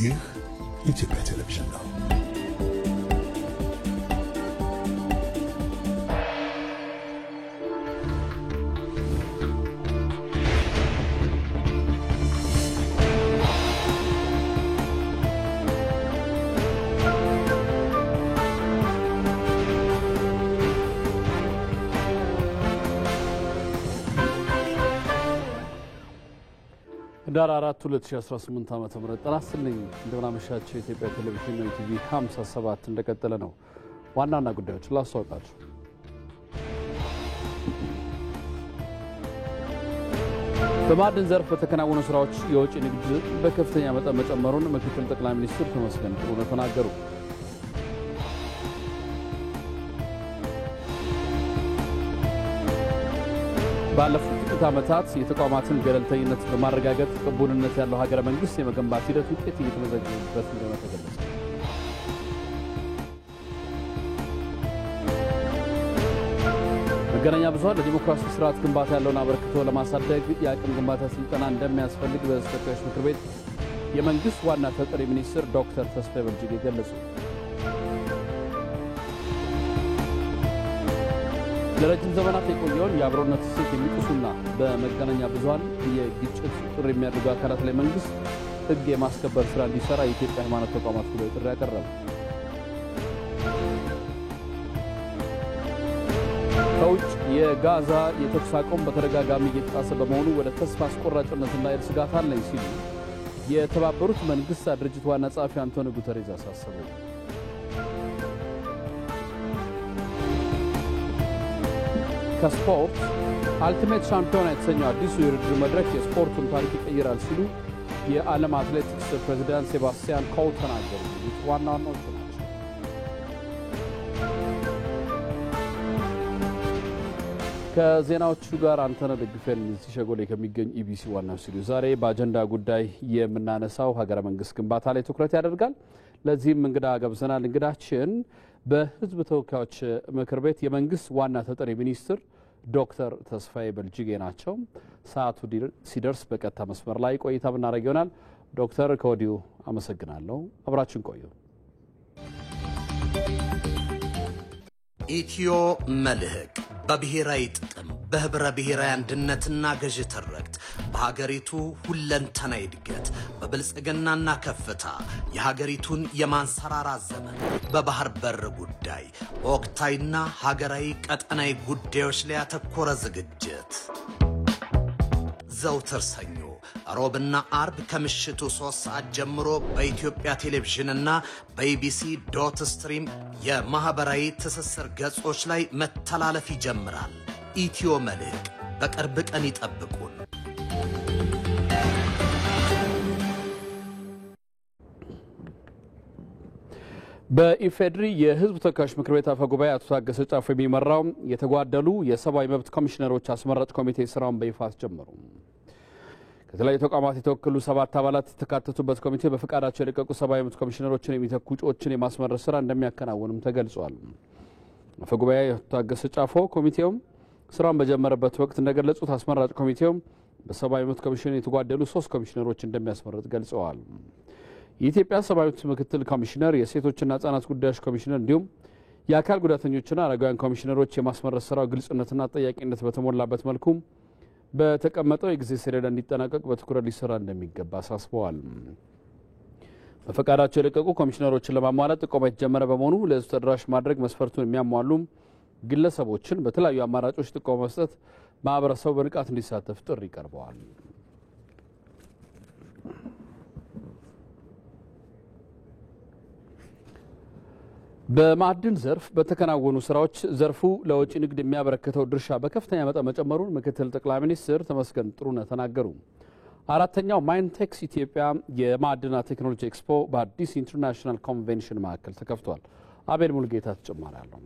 ይህ ኢትዮጵያ ቴሌቪዥን ነው። ዳር 4 2018 ዓመተ ምህረት ጥናስልኝ እንደምናመሻቸው የኢትዮጵያ ቴሌቪዥን ነው ቲቪ 57 እንደቀጠለ ነው። ዋናና ጉዳዮች ላስታውቃችሁ። በማዕድን ዘርፍ በተከናወኑ ስራዎች የውጭ ንግድ በከፍተኛ መጠን መጨመሩን ምክትል ጠቅላይ ሚኒስትር ተመስገን ጥሩነህ ተናገሩ። ባለፉት ጥቂት ዓመታት የተቋማትን ገለልተኝነት በማረጋገጥ ቅቡልነት ያለው ሀገረ መንግስት የመገንባት ሂደት ውጤት እየተመዘገበበት እንደሆነ ተገለጸ። መገናኛ ብዙኃን ለዲሞክራሲ ስርዓት ግንባታ ያለውን አበርክቶ ለማሳደግ የአቅም ግንባታ ስልጠና እንደሚያስፈልግ በተወካዮች ምክር ቤት የመንግስት ዋና ተጠሪ ሚኒስትር ዶክተር ተስፋዬ በልጅጌ ገለጹ። ለረጅም ዘመናት የቆየውን የአብሮነት እሴት የሚጥሱና በመገናኛ ብዙኃን የግጭት ጥሪ የሚያደርጉ አካላት ላይ መንግስት ሕግ የማስከበር ስራ እንዲሰራ የኢትዮጵያ ሃይማኖት ተቋማት ጉባኤ ጥሪ ያቀረበ። ከውጭ የጋዛ የተኩስ አቁም በተደጋጋሚ እየተጣሰ በመሆኑ ወደ ተስፋ አስቆራጭነት እንዳይሄድ ስጋት አለኝ ሲሉ የተባበሩት መንግስታት ድርጅት ዋና ጸሐፊ አንቶኒዮ ጉተሬዝ አሳሰቡ። ከስፖርት አልቲሜት ሻምፒዮና የተሰኘው አዲሱ የውድድር መድረክ የስፖርቱን ታሪክ ይቀይራል ሲሉ የዓለም አትሌቲክስ ፕሬዝዳንት ሴባስቲያን ኮል ተናገሩ። ዋና ዋናዎቹ ናቸው። ከዜናዎቹ ጋር አንተነህ ደግፈን ሲሸጎሌ ከሚገኝ ኢቢሲ ዋናው ስቱዲዮ ዛሬ በአጀንዳ ጉዳይ የምናነሳው ሀገረ መንግስት ግንባታ ላይ ትኩረት ያደርጋል። ለዚህም እንግዳ ገብዘናል። እንግዳችን በህዝብ ተወካዮች ምክር ቤት የመንግስት ዋና ተጠሪ ሚኒስትር ዶክተር ተስፋዬ በልጅጌ ናቸው። ሰዓቱ ሲደርስ በቀጥታ መስመር ላይ ቆይታ ብናደርግ ይሆናል። ዶክተር ከወዲሁ አመሰግናለሁ። አብራችን ቆዩ። ኢትዮ መልህቅ በብሔራዊ ጥቅም በህብረ ብሔራዊ አንድነትና ገዥ ትርክት በሀገሪቱ ሁለንተናዊ እድገት በብልጽግናና ከፍታ የሀገሪቱን የማንሰራራት ዘመን በባህር በር ጉዳይ በወቅታዊና ሀገራዊ ቀጠናዊ ጉዳዮች ላይ ያተኮረ ዝግጅት ዘውትር ሰኞ ሮብና አርብ ከምሽቱ 3 ሰዓት ጀምሮ በኢትዮጵያ ቴሌቪዥንና በኢቢሲ.ስትሪም የማህበራዊ ትስስር ገጾች ላይ መተላለፍ ይጀምራል። ኢትዮ መልህቅ በቅርብ ቀን ይጠብቁን። በኢፌድሪ የህዝብ ተወካዮች ምክር ቤት አፈ ጉባኤ አቶ ታገሰ ጫፎ የሚመራው የተጓደሉ የሰብአዊ መብት ኮሚሽነሮች አስመራጭ ኮሚቴ ስራውን በይፋ አስጀመሩ። ከተለያዩ ተቋማት የተወከሉ 7 አባላት የተካተቱበት ኮሚቴ በፈቃዳቸው የለቀቁ ሰብአዊ መብት ኮሚሽነሮችን የሚተኩ እጩዎችን የማስመረጥ ስራ እንደሚያከናውንም ተገልጿል። አፈ ጉባኤ አቶ ታገሰ ጫፎ ኮሚቴው ስራውን በጀመረበት ወቅት እንደገለጹት አስመራጭ ኮሚቴው በሰብአዊ መብት ኮሚሽን የተጓደሉ 3 ኮሚሽነሮች እንደሚያስመርጥ ገልጸዋል። የኢትዮጵያ ሰብአዊ መብት ምክትል ኮሚሽነር፣ የሴቶችና ህጻናት ጉዳዮች ኮሚሽነር እንዲሁም የአካል ጉዳተኞችና አረጋውያን ኮሚሽነሮች የማስመረጥ ስራው ግልጽነትና ጠያቂነት በተሞላበት መልኩ በተቀመጠው የጊዜ ሰሌዳ እንዲጠናቀቅ በትኩረት ሊሰራ እንደሚገባ አሳስበዋል። በፈቃዳቸው የለቀቁ ኮሚሽነሮችን ለማሟላት ጥቆማ የተጀመረ በመሆኑ ለህዝብ ተደራሽ ማድረግ መስፈርቱን የሚያሟሉ ግለሰቦችን በተለያዩ አማራጮች ጥቆማ መስጠት ማህበረሰቡ በንቃት እንዲሳተፍ ጥሪ ቀርበዋል። በማዕድን ዘርፍ በተከናወኑ ስራዎች ዘርፉ ለውጭ ንግድ የሚያበረክተው ድርሻ በከፍተኛ መጠን መጨመሩን ምክትል ጠቅላይ ሚኒስትር ተመስገን ጥሩነህ ተናገሩ። አራተኛው ማይንቴክስ ኢትዮጵያ የማዕድንና ቴክኖሎጂ ኤክስፖ በአዲስ ኢንተርናሽናል ኮንቬንሽን ማዕከል ተከፍቷል። አቤል ሙልጌታ ተጨማሪ አለው።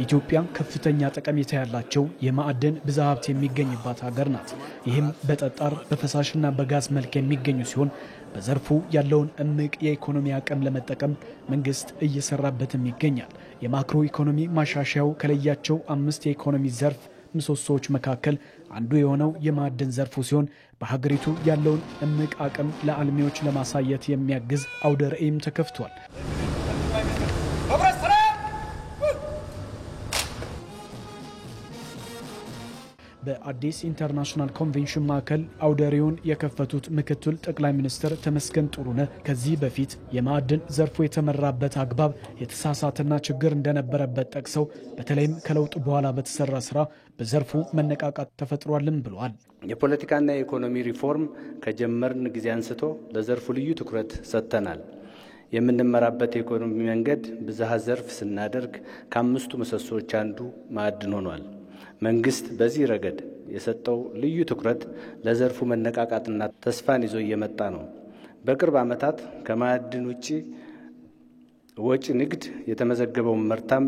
ኢትዮጵያ ከፍተኛ ጠቀሜታ ያላቸው የማዕድን ብዝሃ ሀብት የሚገኝባት ሀገር ናት። ይህም በጠጣር በፈሳሽና በጋዝ መልክ የሚገኙ ሲሆን በዘርፉ ያለውን እምቅ የኢኮኖሚ አቅም ለመጠቀም መንግስት እየሰራበትም ይገኛል። የማክሮ ኢኮኖሚ ማሻሻያው ከለያቸው 5 የኢኮኖሚ ዘርፍ ምሰሶዎች መካከል አንዱ የሆነው የማዕድን ዘርፉ ሲሆን በሀገሪቱ ያለውን እምቅ አቅም ለአልሚዎች ለማሳየት የሚያግዝ አውደ ርዕይም ተከፍቷል። በአዲስ ኢንተርናሽናል ኮንቬንሽን ማዕከል አውደ ርዕዩን የከፈቱት ምክትል ጠቅላይ ሚኒስትር ተመስገን ጥሩነህ ከዚህ በፊት የማዕድን ዘርፉ የተመራበት አግባብ የተሳሳተና ችግር እንደነበረበት ጠቅሰው በተለይም ከለውጥ በኋላ በተሰራ ስራ በዘርፉ መነቃቃት ተፈጥሯልም ብለዋል። የፖለቲካና የኢኮኖሚ ሪፎርም ከጀመርን ጊዜ አንስቶ ለዘርፉ ልዩ ትኩረት ሰጥተናል። የምንመራበት የኢኮኖሚ መንገድ ብዝሃ ዘርፍ ስናደርግ ከአምስቱ ምሰሶዎች አንዱ ማዕድን ሆኗል። መንግስት በዚህ ረገድ የሰጠው ልዩ ትኩረት ለዘርፉ መነቃቃትና ተስፋን ይዞ እየመጣ ነው። በቅርብ ዓመታት ከማዕድን ውጪ ወጪ ንግድ የተመዘገበው መርታም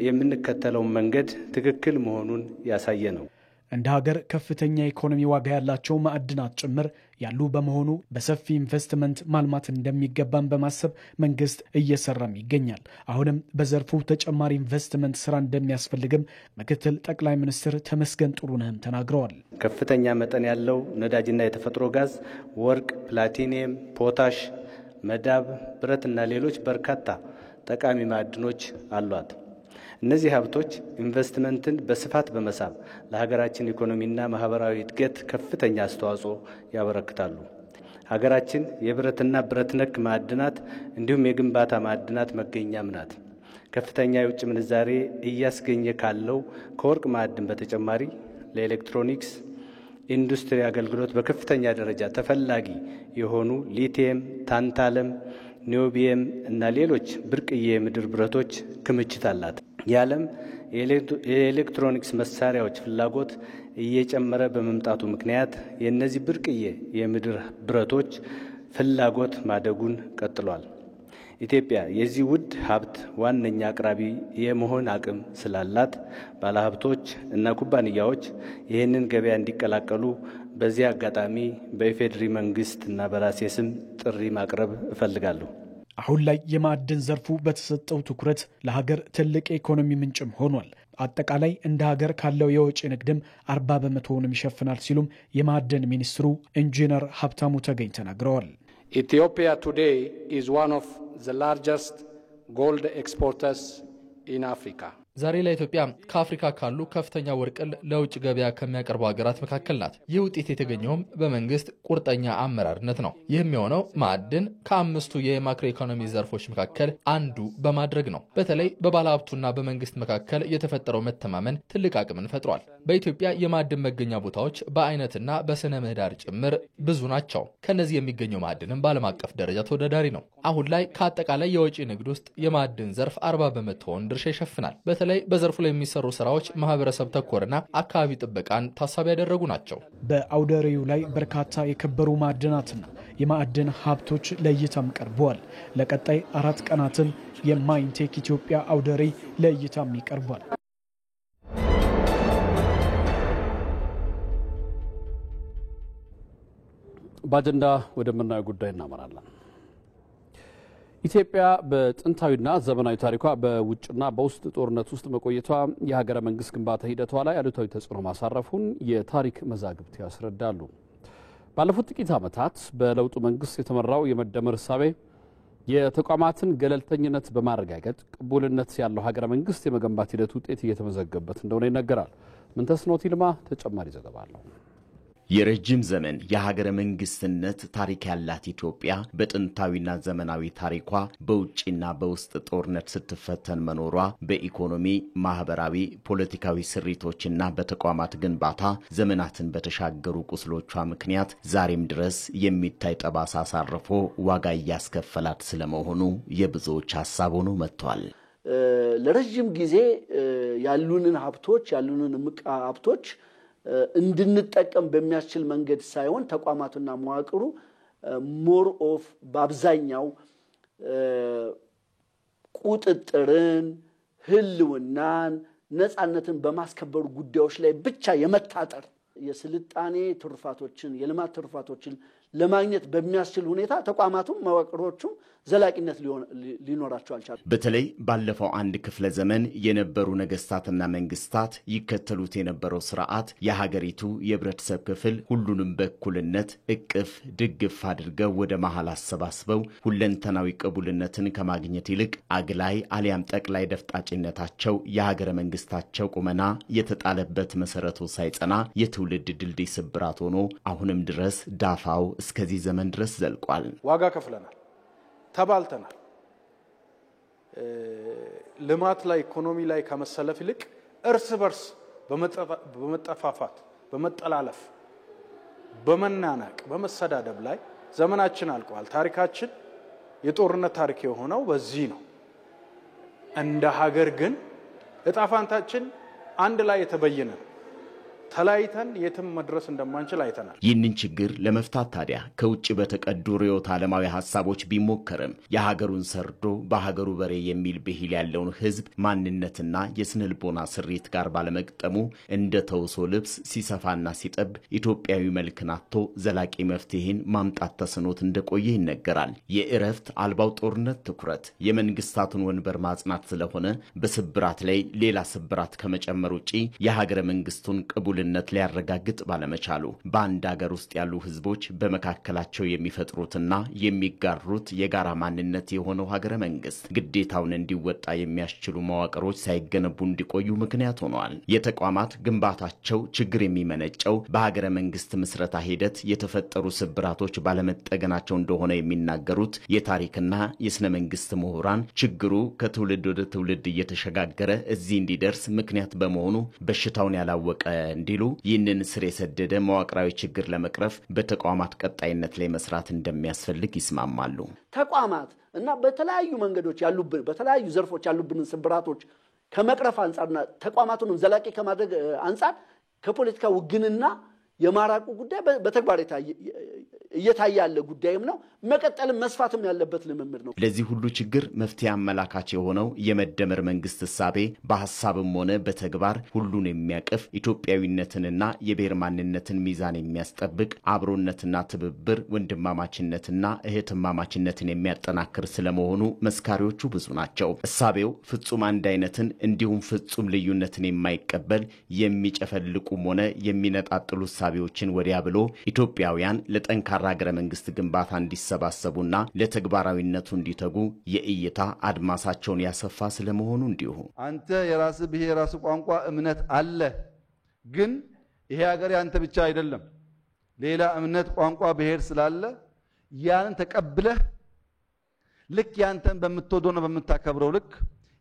የምንከተለው መንገድ ትክክል መሆኑን ያሳየ ነው። እንደ ሀገር ከፍተኛ ኢኮኖሚ ዋጋ ያላቸው ማዕድናት ጭምር ያሉ በመሆኑ በሰፊ ኢንቨስትመንት ማልማት እንደሚገባን በማሰብ መንግስት እየሰራም ይገኛል። አሁንም በዘርፉ ተጨማሪ ኢንቨስትመንት ስራ እንደሚያስፈልግም ምክትል ጠቅላይ ሚኒስትር ተመስገን ጥሩነህም ተናግረዋል። ከፍተኛ መጠን ያለው ነዳጅና የተፈጥሮ ጋዝ፣ ወርቅ፣ ፕላቲኒየም፣ ፖታሽ፣ መዳብ፣ ብረትና ሌሎች በርካታ ጠቃሚ ማዕድኖች አሏት። እነዚህ ሀብቶች ኢንቨስትመንትን በስፋት በመሳብ ለሀገራችን ኢኮኖሚና ማህበራዊ እድገት ከፍተኛ አስተዋጽኦ ያበረክታሉ። ሀገራችን የብረትና ብረት ነክ ማዕድናት እንዲሁም የግንባታ ማዕድናት መገኛም ናት። ከፍተኛ የውጭ ምንዛሬ እያስገኘ ካለው ከወርቅ ማዕድን በተጨማሪ ለኤሌክትሮኒክስ ኢንዱስትሪ አገልግሎት በከፍተኛ ደረጃ ተፈላጊ የሆኑ ሊቲየም፣ ታንታለም፣ ኒዮቢየም እና ሌሎች ብርቅዬ የምድር ብረቶች ክምችት አላት። የዓለም የኤሌክትሮኒክስ መሳሪያዎች ፍላጎት እየጨመረ በመምጣቱ ምክንያት የእነዚህ ብርቅዬ የምድር ብረቶች ፍላጎት ማደጉን ቀጥሏል። ኢትዮጵያ የዚህ ውድ ሀብት ዋነኛ አቅራቢ የመሆን አቅም ስላላት ባለሀብቶች እና ኩባንያዎች ይህንን ገበያ እንዲቀላቀሉ በዚህ አጋጣሚ በኢፌዴሪ መንግስት እና በራሴ ስም ጥሪ ማቅረብ እፈልጋለሁ። አሁን ላይ የማዕድን ዘርፉ በተሰጠው ትኩረት ለሀገር ትልቅ የኢኮኖሚ ምንጭም ሆኗል። አጠቃላይ እንደ ሀገር ካለው የወጪ ንግድም 40 በመቶውን ይሸፍናል ሲሉም የማዕድን ሚኒስትሩ ኢንጂነር ሀብታሙ ተገኝ ተናግረዋል። Ethiopia today is one of the largest gold exporters in Africa. ዛሬ ለኢትዮጵያ ከአፍሪካ ካሉ ከፍተኛ ወርቅን ለውጭ ገበያ ከሚያቀርቡ ሀገራት መካከል ናት። ይህ ውጤት የተገኘውም በመንግስት ቁርጠኛ አመራርነት ነው። ይህም የሆነው ማዕድን ከአምስቱ የማክሮ ኢኮኖሚ ዘርፎች መካከል አንዱ በማድረግ ነው። በተለይ በባለሀብቱና በመንግስት መካከል የተፈጠረው መተማመን ትልቅ አቅምን ፈጥሯል። በኢትዮጵያ የማዕድን መገኛ ቦታዎች በአይነትና በስነ ምህዳር ጭምር ብዙ ናቸው። ከነዚህ የሚገኘው ማዕድንም በዓለም አቀፍ ደረጃ ተወዳዳሪ ነው። አሁን ላይ ከአጠቃላይ የወጪ ንግድ ውስጥ የማዕድን ዘርፍ 40 በመቶውን ድርሻ ይሸፍናል። በተለይ በዘርፉ ላይ የሚሰሩ ስራዎች ማህበረሰብ ተኮርና አካባቢ ጥበቃን ታሳቢ ያደረጉ ናቸው። በአውደ ርዕዩ ላይ በርካታ የከበሩ ማዕድናትና የማዕድን ሀብቶች ለእይታም ቀርበዋል። ለቀጣይ 4 ቀናትም የማይንቴክ ኢትዮጵያ አውደ ርዕይ ለእይታም ይቀርባል። በአጀንዳ ወደምናየው ጉዳይ እናመራለን። ኢትዮጵያ በጥንታዊና ዘመናዊ ታሪኳ በውጭና በውስጥ ጦርነት ውስጥ መቆየቷ የሀገረ መንግስት ግንባታ ሂደቷ ላይ አሉታዊ ተጽዕኖ ማሳረፉን የታሪክ መዛግብት ያስረዳሉ። ባለፉት ጥቂት ዓመታት በለውጡ መንግስት የተመራው የመደመር እሳቤ የተቋማትን ገለልተኝነት በማረጋገጥ ቅቡልነት ያለው ሀገረ መንግስት የመገንባት ሂደት ውጤት እየተመዘገበበት እንደሆነ ይነገራል። ምንተስኖት ይልማ ተጨማሪ ዘገባ አለው። የረጅም ዘመን የሀገረ መንግስትነት ታሪክ ያላት ኢትዮጵያ በጥንታዊና ዘመናዊ ታሪኳ በውጭና በውስጥ ጦርነት ስትፈተን መኖሯ በኢኮኖሚ፣ ማህበራዊ፣ ፖለቲካዊ ስሪቶችና በተቋማት ግንባታ ዘመናትን በተሻገሩ ቁስሎቿ ምክንያት ዛሬም ድረስ የሚታይ ጠባሳ አሳርፎ ዋጋ እያስከፈላት ስለመሆኑ የብዙዎች ሐሳብ ሆኖ መጥቷል። ለረጅም ጊዜ ያሉንን እምቅ ሀብቶች እንድንጠቀም በሚያስችል መንገድ ሳይሆን ተቋማቱና መዋቅሩ ሞር ኦፍ በአብዛኛው ቁጥጥርን፣ ህልውናን፣ ነፃነትን በማስከበሩ ጉዳዮች ላይ ብቻ የመታጠር የስልጣኔ ትሩፋቶችን የልማት ትሩፋቶችን ለማግኘት በሚያስችል ሁኔታ ተቋማቱም መዋቅሮቹም ዘላቂነት ሊኖራቸው አልቻለም። በተለይ ባለፈው አንድ ክፍለ ዘመን የነበሩ ነገስታትና መንግስታት ይከተሉት የነበረው ስርዓት የሀገሪቱ የህብረተሰብ ክፍል ሁሉንም በእኩልነት እቅፍ ድግፍ አድርገው ወደ መሃል አሰባስበው ሁለንተናዊ ቅቡልነትን ከማግኘት ይልቅ አግላይ አሊያም ጠቅላይ ደፍጣጭነታቸው የሀገረ መንግስታቸው ቁመና የተጣለበት መሰረቱ ሳይጸና የትውልድ ድልድይ ስብራት ሆኖ አሁንም ድረስ ዳፋው እስከዚህ ዘመን ድረስ ዘልቋል። ዋጋ ከፍለናል፣ ተባልተናል። ልማት ላይ ኢኮኖሚ ላይ ከመሰለፍ ይልቅ እርስ በርስ በመጠፋፋት በመጠላለፍ በመናናቅ በመሰዳደብ ላይ ዘመናችን አልቋል። ታሪካችን የጦርነት ታሪክ የሆነው በዚህ ነው። እንደ ሀገር ግን እጣፋንታችን አንድ ላይ የተበየነ ተላይተን የትም መድረስ እንደማንችል አይተናል። ይህንን ችግር ለመፍታት ታዲያ ከውጭ በተቀዱ ርዕዮተ ዓለማዊ ሐሳቦች ቢሞከርም የሀገሩን ሰርዶ በሀገሩ በሬ የሚል ብሂል ያለውን ህዝብ ማንነትና የስነልቦና ስሪት ጋር ባለመግጠሙ እንደ ተውሶ ልብስ ሲሰፋና ሲጠብ ኢትዮጵያዊ መልክን አጥቶ ዘላቂ መፍትሄን ማምጣት ተስኖት እንደቆየ ይነገራል። የእረፍት አልባው ጦርነት ትኩረት የመንግስታቱን ወንበር ማጽናት ስለሆነ በስብራት ላይ ሌላ ስብራት ከመጨመር ውጪ የሀገረ መንግስቱን ቅቡልነት ሊያረጋግጥ ባለመቻሉ በአንድ ሀገር ውስጥ ያሉ ህዝቦች በመካከላቸው የሚፈጥሩትና የሚጋሩት የጋራ ማንነት የሆነው ሀገረ መንግስት ግዴታውን እንዲወጣ የሚያስችሉ መዋቅሮች ሳይገነቡ እንዲቆዩ ምክንያት ሆነዋል። የተቋማት ግንባታቸው ችግር የሚመነጨው በሀገረ መንግስት ምስረታ ሂደት የተፈጠሩ ስብራቶች ባለመጠገናቸው እንደሆነ የሚናገሩት የታሪክና የስነ መንግስት ምሁራን ችግሩ ከትውልድ ወደ ትውልድ እየተሸጋገረ እዚህ እንዲደርስ ምክንያት በመሆኑ በሽታውን ያላወቀ እንዲሉ ይህንን ስር የሰደደ መዋቅራዊ ችግር ለመቅረፍ በተቋማት ቀጣይነት ላይ መስራት እንደሚያስፈልግ ይስማማሉ። ተቋማት እና በተለያዩ መንገዶች ያሉብን በተለያዩ ዘርፎች ያሉብን ስብራቶች ከመቅረፍ አንፃርና ተቋማቱን ዘላቂ ከማድረግ አንፃር ከፖለቲካ ውግንና የማራቁ ጉዳይ በተግባር እየታየ ያለ ጉዳይም ነው። መቀጠልም መስፋትም ያለበት ልምምድ ነው። ለዚህ ሁሉ ችግር መፍትሄ አመላካች የሆነው የመደመር መንግስት እሳቤ በሐሳብም ሆነ በተግባር ሁሉን የሚያቅፍ ኢትዮጵያዊነትንና የብሔር ማንነትን ሚዛን የሚያስጠብቅ አብሮነትና ትብብር ወንድማማችነትና እህትማማችነትን የሚያጠናክር ስለመሆኑ መስካሪዎቹ ብዙ ናቸው። እሳቤው ፍጹም አንድ አይነትን እንዲሁም ፍጹም ልዩነትን የማይቀበል የሚጨፈልቁም ሆነ የሚነጣጥሉ እሳቤዎችን ወዲያ ብሎ ኢትዮጵያውያን ለጠንካራ ሀገረ መንግስት ግንባታ እንዲሰባሰቡና ለተግባራዊነቱ እንዲተጉ የእይታ አድማሳቸውን ያሰፋ ስለመሆኑ እንዲሁ አንተ የራስ ብሔር የራስ ቋንቋ እምነት አለ፣ ግን ይሄ ሀገር ያንተ ብቻ አይደለም። ሌላ እምነት ቋንቋ ብሔር ስላለ ያን ተቀብለህ ልክ ያንተን በመተወደውና በመታከብረው ልክ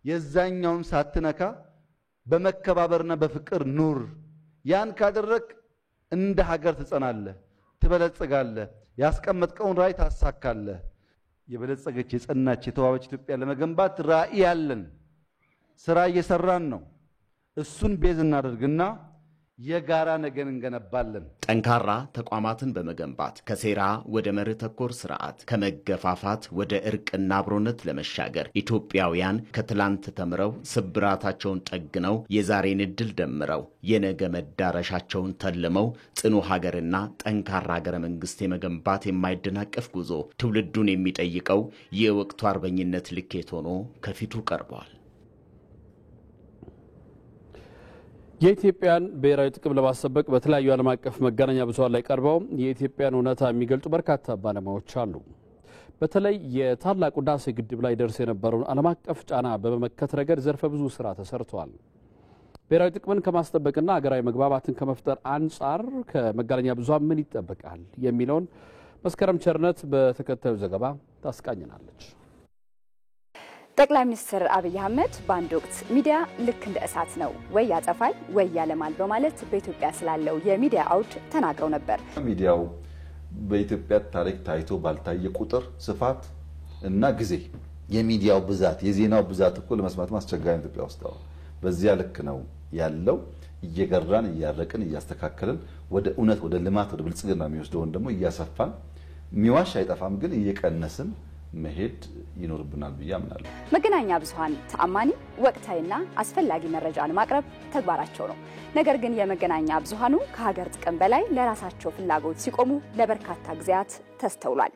የዛኛውን ሳትነካ በመከባበርና በፍቅር ኑር። ያን ካደረክ እንደ ሀገር ትጸናለህ፣ ትበለጽጋለህ፣ ያስቀመጥከውን ራዕይ ታሳካለህ። የበለጸገች የጸናች የተዋበች ኢትዮጵያ ለመገንባት ራዕይ ያለን ስራ እየሰራን ነው። እሱን ቤዝ እናደርግና የጋራ ነገን እንገነባለን። ጠንካራ ተቋማትን በመገንባት ከሴራ ወደ መርህ ተኮር ስርዓት ከመገፋፋት ወደ እርቅና አብሮነት ለመሻገር ኢትዮጵያውያን ከትላንት ተምረው ስብራታቸውን ጠግነው የዛሬን እድል ደምረው የነገ መዳረሻቸውን ተልመው ጽኑ ሀገርና ጠንካራ ሀገረ መንግስት የመገንባት የማይደናቀፍ ጉዞ ትውልዱን የሚጠይቀው የወቅቱ አርበኝነት ልኬት ሆኖ ከፊቱ ቀርቧል። የኢትዮጵያን ብሔራዊ ጥቅም ለማስጠበቅ በተለያዩ ዓለም አቀፍ መገናኛ ብዙሃን ላይ ቀርበው የኢትዮጵያን እውነታ የሚገልጹ በርካታ ባለሙያዎች አሉ። በተለይ የታላቁ ህዳሴ ግድብ ላይ ደርሶ የነበረውን ዓለም አቀፍ ጫና በመመከት ረገድ ዘርፈ ብዙ ስራ ተሰርቷል። ብሔራዊ ጥቅምን ከማስጠበቅና ሀገራዊ መግባባትን ከመፍጠር አንጻር ከመገናኛ ብዙሃን ምን ይጠበቃል የሚለውን መስከረም ቸርነት በተከታዩ ዘገባ ታስቃኝናለች። ጠቅላይ ሚኒስትር አብይ አህመድ በአንድ ወቅት ሚዲያ ልክ እንደ እሳት ነው፣ ወይ ያጠፋል ወይ ያለማል በማለት በኢትዮጵያ ስላለው የሚዲያ አውድ ተናግረው ነበር። ሚዲያው በኢትዮጵያ ታሪክ ታይቶ ባልታየ ቁጥር ስፋት እና ጊዜ የሚዲያው ብዛት የዜናው ብዛት እኮ ለመስማት ማስቸጋሪ ኢትዮጵያ ውስጥ ነው። በዚያ ልክ ነው ያለው። እየገራን እያረቅን እያስተካከልን ወደ እውነት ወደ ልማት ወደ ብልጽግና የሚወስደውን ደግሞ እያሰፋን ሚዋሽ አይጠፋም፣ ግን እየቀነስን መሄድ ይኖርብናል ብዬ አምናለሁ። መገናኛ ብዙሃን ተአማኒ ወቅታዊና አስፈላጊ መረጃን ማቅረብ ተግባራቸው ነው። ነገር ግን የመገናኛ ብዙሃኑ ከሀገር ጥቅም በላይ ለራሳቸው ፍላጎት ሲቆሙ ለበርካታ ጊዜያት ተስተውሏል።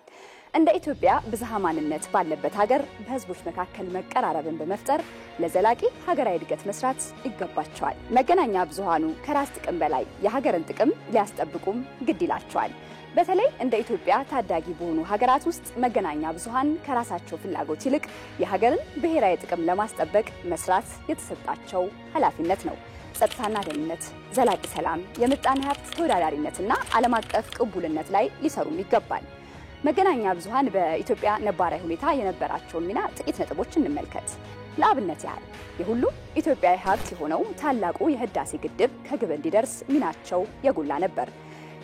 እንደ ኢትዮጵያ ብዝሃ ማንነት ባለበት ሀገር በህዝቦች መካከል መቀራረብን በመፍጠር ለዘላቂ ሀገራዊ እድገት መስራት ይገባቸዋል። መገናኛ ብዙሃኑ ከራስ ጥቅም በላይ የሀገርን ጥቅም ሊያስጠብቁም ግድ ይላቸዋል። በተለይ እንደ ኢትዮጵያ ታዳጊ በሆኑ ሀገራት ውስጥ መገናኛ ብዙሃን ከራሳቸው ፍላጎት ይልቅ የሀገርን ብሔራዊ ጥቅም ለማስጠበቅ መስራት የተሰጣቸው ኃላፊነት ነው። ጸጥታና ደህንነት፣ ዘላቂ ሰላም፣ የምጣኔ ሀብት ተወዳዳሪነትና ዓለም አቀፍ ቅቡልነት ላይ ሊሰሩም ይገባል። መገናኛ ብዙሃን በኢትዮጵያ ነባራዊ ሁኔታ የነበራቸውን ሚና ጥቂት ነጥቦች እንመልከት። ለአብነት ያህል የሁሉም ኢትዮጵያዊ ሀብት የሆነው ታላቁ የህዳሴ ግድብ ከግብ እንዲደርስ ሚናቸው የጎላ ነበር።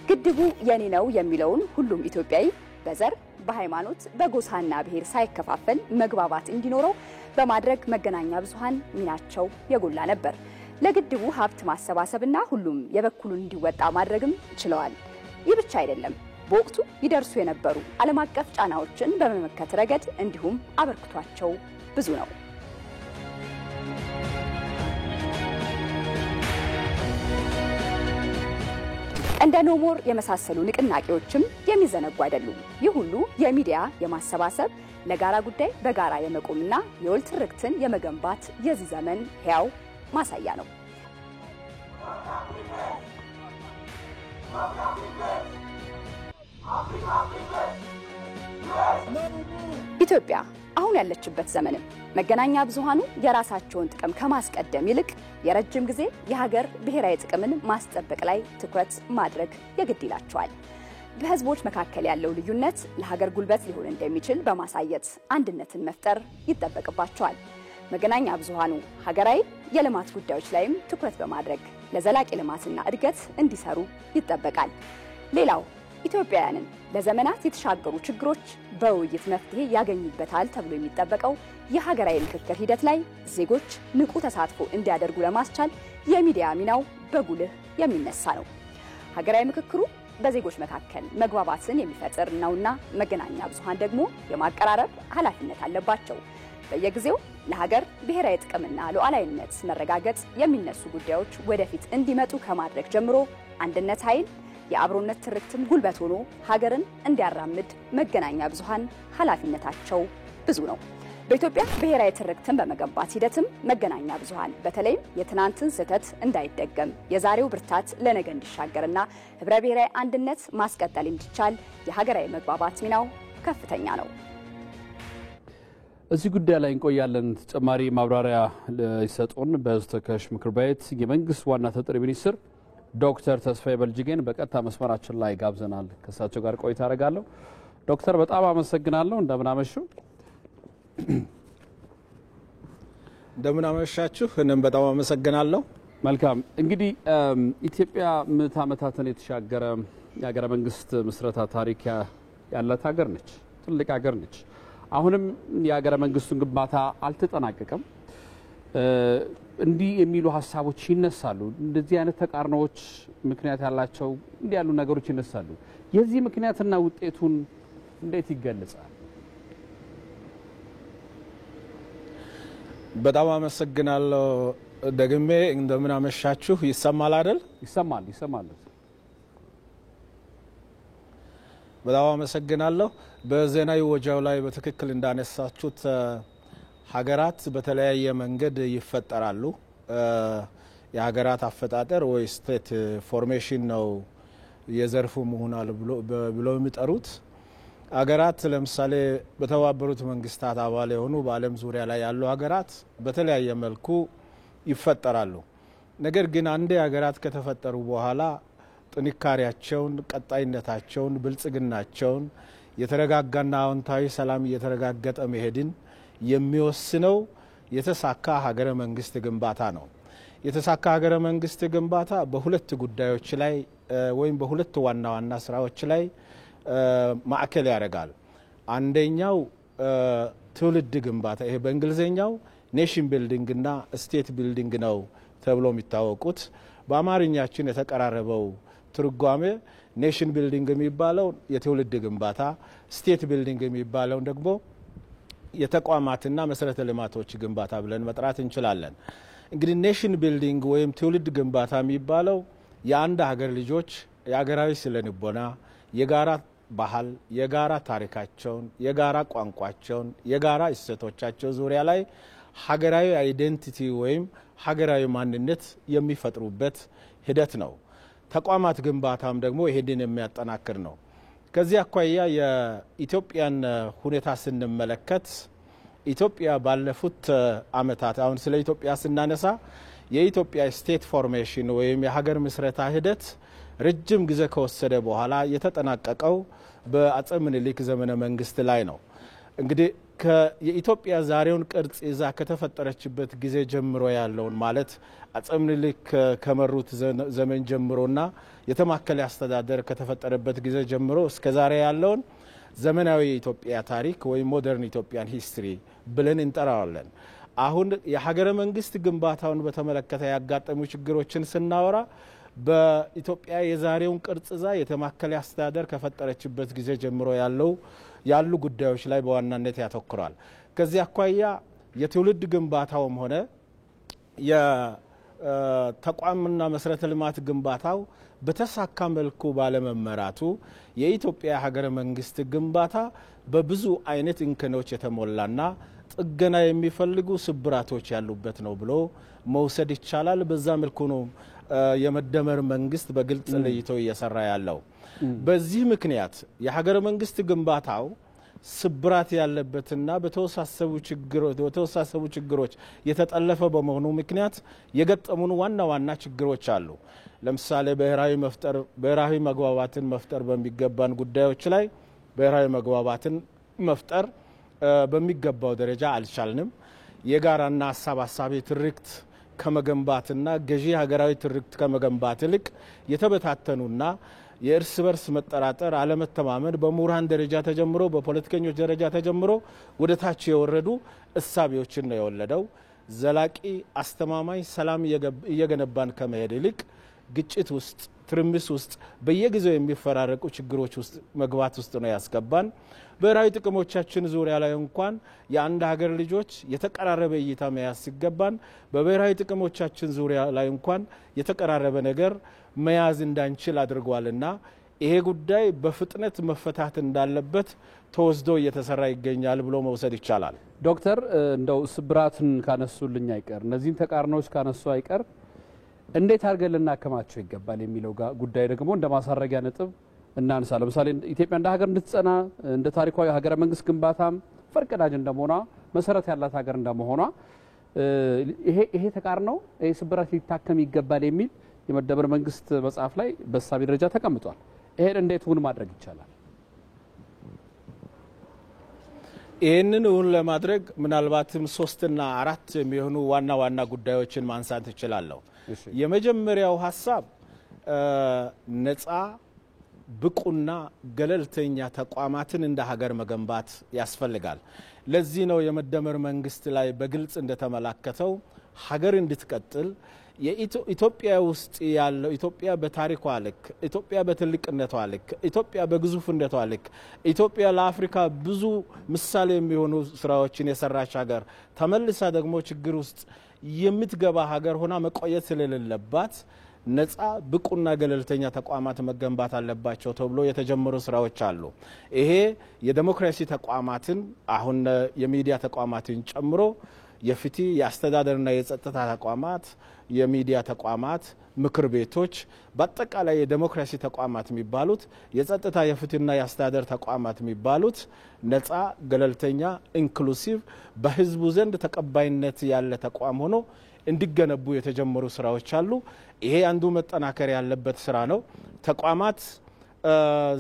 ግድቡ የኔ ነው የሚለውን ሁሉም ኢትዮጵያዊ በዘር፣ በሃይማኖት፣ በጎሳና ብሔር ሳይከፋፈል መግባባት እንዲኖረው በማድረግ መገናኛ ብዙሃን ሚናቸው የጎላ ነበር። ለግድቡ ሀብት ማሰባሰብና ሁሉም የበኩሉን እንዲወጣ ማድረግም ችለዋል። ይህ ብቻ አይደለም። በወቅቱ ይደርሱ የነበሩ ዓለም አቀፍ ጫናዎችን በመመከት ረገድ እንዲሁም አበርክቷቸው ብዙ ነው። እንደ ኖሞር የመሳሰሉ ንቅናቄዎችም የሚዘነጉ አይደሉም። ይህ ሁሉ የሚዲያ የማሰባሰብ ለጋራ ጉዳይ በጋራ የመቆምና የወል ትርክትን የመገንባት የዚህ ዘመን ሕያው ማሳያ ነው። ኢትዮጵያ አሁን ያለችበት ዘመንም መገናኛ ብዙሃኑ የራሳቸውን ጥቅም ከማስቀደም ይልቅ የረጅም ጊዜ የሀገር ብሔራዊ ጥቅምን ማስጠበቅ ላይ ትኩረት ማድረግ የግድ ይላቸዋል። በህዝቦች መካከል ያለው ልዩነት ለሀገር ጉልበት ሊሆን እንደሚችል በማሳየት አንድነትን መፍጠር ይጠበቅባቸዋል። መገናኛ ብዙሃኑ ሀገራዊ የልማት ጉዳዮች ላይም ትኩረት በማድረግ ለዘላቂ ልማትና እድገት እንዲሰሩ ይጠበቃል። ሌላው ኢትዮጵያውያንን ለዘመናት የተሻገሩ ችግሮች በውይይት መፍትሄ ያገኙበታል ተብሎ የሚጠበቀው የሀገራዊ ምክክር ሂደት ላይ ዜጎች ንቁ ተሳትፎ እንዲያደርጉ ለማስቻል የሚዲያ ሚናው በጉልህ የሚነሳ ነው። ሀገራዊ ምክክሩ በዜጎች መካከል መግባባትን የሚፈጥር ነውና መገናኛ ብዙሃን ደግሞ የማቀራረብ ኃላፊነት አለባቸው። በየጊዜው ለሀገር ብሔራዊ ጥቅምና ሉዓላዊነት መረጋገጥ የሚነሱ ጉዳዮች ወደፊት እንዲመጡ ከማድረግ ጀምሮ አንድነት ኃይል የአብሮነት ትርክትም ጉልበት ሆኖ ሀገርን እንዲያራምድ መገናኛ ብዙሃን ኃላፊነታቸው ብዙ ነው። በኢትዮጵያ ብሔራዊ ትርክትን በመገንባት ሂደትም መገናኛ ብዙሃን በተለይም የትናንትን ስህተት እንዳይደገም የዛሬው ብርታት ለነገ እንዲሻገርና ህብረ ብሔራዊ አንድነት ማስቀጠል እንዲቻል የሀገራዊ መግባባት ሚናው ከፍተኛ ነው። እዚህ ጉዳይ ላይ እንቆያለን። ተጨማሪ ማብራሪያ ይሰጡን በሕዝብ ተወካዮች ምክር ቤት የመንግስት ዋና ተጠሪ ሚኒስትር ዶክተር ተስፋዬ በልጅጌን በቀጥታ መስመራችን ላይ ጋብዘናል። ከእሳቸው ጋር ቆይታ አደርጋለሁ። ዶክተር በጣም አመሰግናለሁ። እንደምን አመሹ? እንደምን አመሻችሁ። እኔም በጣም አመሰግናለሁ። መልካም። እንግዲህ ኢትዮጵያ ምዕተ ዓመታትን የተሻገረ የሀገረ መንግስት ምስረታ ታሪክ ያላት ሀገር ነች። ትልቅ ሀገር ነች። አሁንም የሀገረ መንግስቱን ግንባታ አልተጠናቀቀም። እንዲህ የሚሉ ሀሳቦች ይነሳሉ። እንደዚህ አይነት ተቃርኖዎች ምክንያት ያላቸው እንዲህ ያሉ ነገሮች ይነሳሉ። የዚህ ምክንያትና ውጤቱን እንዴት ይገለጻል? በጣም አመሰግናለሁ። ደግሜ እንደምን አመሻችሁ። ይሰማል አይደል? ይሰማል። በጣም አመሰግናለሁ። በዜና ወጃው ላይ በትክክል እንዳነሳችሁት ሀገራት በተለያየ መንገድ ይፈጠራሉ። የሀገራት አፈጣጠር ወይ ስቴት ፎርሜሽን ነው የዘርፉ መሆናል ብሎ የሚጠሩት። ሀገራት ለምሳሌ በተባበሩት መንግስታት አባል የሆኑ በዓለም ዙሪያ ላይ ያሉ ሀገራት በተለያየ መልኩ ይፈጠራሉ። ነገር ግን አንዴ ሀገራት ከተፈጠሩ በኋላ ጥንካሬያቸውን፣ ቀጣይነታቸውን፣ ብልጽግናቸውን የተረጋጋና አዎንታዊ ሰላም እየተረጋገጠ መሄድን የሚወስነው የተሳካ ሀገረ መንግስት ግንባታ ነው። የተሳካ ሀገረ መንግስት ግንባታ በሁለት ጉዳዮች ላይ ወይም በሁለት ዋና ዋና ስራዎች ላይ ማዕከል ያደርጋል። አንደኛው ትውልድ ግንባታ፣ ይሄ በእንግሊዝኛው ኔሽን ቢልዲንግ እና ስቴት ቢልዲንግ ነው ተብሎ የሚታወቁት። በአማርኛችን የተቀራረበው ትርጓሜ ኔሽን ቢልዲንግ የሚባለው የትውልድ ግንባታ፣ ስቴት ቢልዲንግ የሚባለው ደግሞ የተቋማትና መሰረተ ልማቶች ግንባታ ብለን መጥራት እንችላለን። እንግዲህ ኔሽን ቢልዲንግ ወይም ትውልድ ግንባታ የሚባለው የአንድ ሀገር ልጆች የሀገራዊ ስለንቦና የጋራ ባህል የጋራ ታሪካቸውን የጋራ ቋንቋቸውን የጋራ እሴቶቻቸው ዙሪያ ላይ ሀገራዊ አይዴንቲቲ ወይም ሀገራዊ ማንነት የሚፈጥሩበት ሂደት ነው። ተቋማት ግንባታም ደግሞ ይሄንን የሚያጠናክር ነው። ከዚህ አኳያ የኢትዮጵያን ሁኔታ ስንመለከት ኢትዮጵያ ባለፉት አመታት አሁን ስለ ኢትዮጵያ ስናነሳ የኢትዮጵያ ስቴት ፎርሜሽን ወይም የሀገር ምስረታ ሂደት ረጅም ጊዜ ከወሰደ በኋላ የተጠናቀቀው በአፄ ምኒልክ ዘመነ መንግስት ላይ ነው። እንግዲህ የኢትዮጵያ ዛሬውን ቅርጽ ይዛ ከተፈጠረችበት ጊዜ ጀምሮ ያለውን ማለት አፄ ምኒልክ ከመሩት ዘመን ጀምሮና የተማከለ አስተዳደር ከተፈጠረበት ጊዜ ጀምሮ እስከ ዛሬ ያለውን ዘመናዊ የኢትዮጵያ ታሪክ ወይም ሞደርን ኢትዮጵያን ሂስትሪ ብለን እንጠራዋለን። አሁን የሀገረ መንግስት ግንባታውን በተመለከተ ያጋጠሙ ችግሮችን ስናወራ በኢትዮጵያ የዛሬውን ቅርጽ ይዛ የተማከለ አስተዳደር ከፈጠረችበት ጊዜ ጀምሮ ያሉ ጉዳዮች ላይ በዋናነት ያተኩራል። ከዚህ አኳያ የትውልድ ግንባታውም ሆነ የተቋምና መሰረተ ልማት ግንባታው በተሳካ መልኩ ባለመመራቱ የኢትዮጵያ ሀገረ መንግስት ግንባታ በብዙ አይነት እንከኖች የተሞላና ጥገና የሚፈልጉ ስብራቶች ያሉበት ነው ብሎ መውሰድ ይቻላል። በዛ መልኩ ነው የመደመር መንግስት በግልጽ ለይቶ እየሰራ ያለው። በዚህ ምክንያት የሀገረ መንግስት ግንባታው ስብራት ያለበትና በተወሳሰቡ ችግሮች የተጠለፈ በመሆኑ ምክንያት የገጠሙን ዋና ችግሮች አሉ። ለምሳሌ ብሔራዊ መግባባትን መፍጠር በሚገባን ጉዳዮች ላይ ብሔራዊ መግባባትን መፍጠር በሚገባው ደረጃ አልቻልንም። የጋራና አሳባሳቢ ትርክት ከመገንባትና ገዢ ሀገራዊ ትርክት ከመገንባት ይልቅ የተበታተኑና የእርስ በርስ መጠራጠር አለመተማመን በምሁራን ደረጃ ተጀምሮ በፖለቲከኞች ደረጃ ተጀምሮ ወደ ታች የወረዱ እሳቤዎችን ነው የወለደው። ዘላቂ አስተማማኝ ሰላም እየገነባን ከመሄድ ይልቅ ግጭት ውስጥ ትርምስ ውስጥ በየጊዜው የሚፈራረቁ ችግሮች ውስጥ መግባት ውስጥ ነው ያስገባን። ብሔራዊ ጥቅሞቻችን ዙሪያ ላይ እንኳን የአንድ ሀገር ልጆች የተቀራረበ እይታ መያዝ ሲገባን በብሔራዊ ጥቅሞቻችን ዙሪያ ላይ እንኳን የተቀራረበ ነገር መያዝ እንዳንችል አድርጓልና ይሄ ጉዳይ በፍጥነት መፈታት እንዳለበት ተወስዶ እየተሰራ ይገኛል ብሎ መውሰድ ይቻላል። ዶክተር እንደው ስብራትን ካነሱልኝ አይቀር እነዚህን ተቃርኖች ካነሱ አይቀር እንዴት አድርገን ልናከማቸው ይገባል የሚለው ጉዳይ ደግሞ እንደ ማሳረጊያ ነጥብ እናንሳ። ለምሳሌ ኢትዮጵያ እንደ ሀገር እንድትጸና እንደ ታሪካዊ ሀገረ መንግስት ግንባታም ፈርቀዳጅ እንደመሆኗ መሰረት ያላት ሀገር እንደመሆኗ ይሄ ተቃርኖ ይሄ ስብራት ሊታከም ይገባል የሚል የመደመር መንግስት መጽሐፍ ላይ በሳቢ ደረጃ ተቀምጧል። ይሄን እንዴት እውን ማድረግ ይቻላል? ይህንን እውን ለማድረግ ምናልባትም 3 እና 4 የሚሆኑ ዋና ጉዳዮችን ማንሳት እችላለሁ። የመጀመሪያው ሐሳብ ነፃ ብቁና ገለልተኛ ተቋማትን እንደ ሀገር መገንባት ያስፈልጋል። ለዚህ ነው የመደመር መንግስት ላይ በግልጽ እንደተመላከተው ሀገር እንድትቀጥል የኢትዮጵያ ውስጥ ያለው ኢትዮጵያ በታሪኳ ልክ ኢትዮጵያ በትልቅነቷ ልክ ኢትዮጵያ በግዙፍነቷ ልክ ኢትዮጵያ ለአፍሪካ ብዙ ምሳሌ የሚሆኑ ስራዎችን የሰራች ሀገር ተመልሳ ደግሞ ችግር ውስጥ የምትገባ ሀገር ሆና መቆየት ስለሌለባት ነፃ ብቁና ገለልተኛ ተቋማት መገንባት አለባቸው ተብሎ የተጀመሩ ስራዎች አሉ። ይሄ የዲሞክራሲ ተቋማትን አሁን የሚዲያ ተቋማትን ጨምሮ የፍትህ የአስተዳደርና የጸጥታ ተቋማት የሚዲያ ተቋማት ምክር ቤቶች በአጠቃላይ የዲሞክራሲ ተቋማት የሚባሉት የጸጥታ የፍትህና የአስተዳደር ተቋማት የሚባሉት ነፃ ገለልተኛ ኢንክሉሲቭ በህዝቡ ዘንድ ተቀባይነት ያለ ተቋም ሆኖ እንዲገነቡ የተጀመሩ ስራዎች አሉ። ይሄ አንዱ መጠናከር ያለበት ስራ ነው። ተቋማት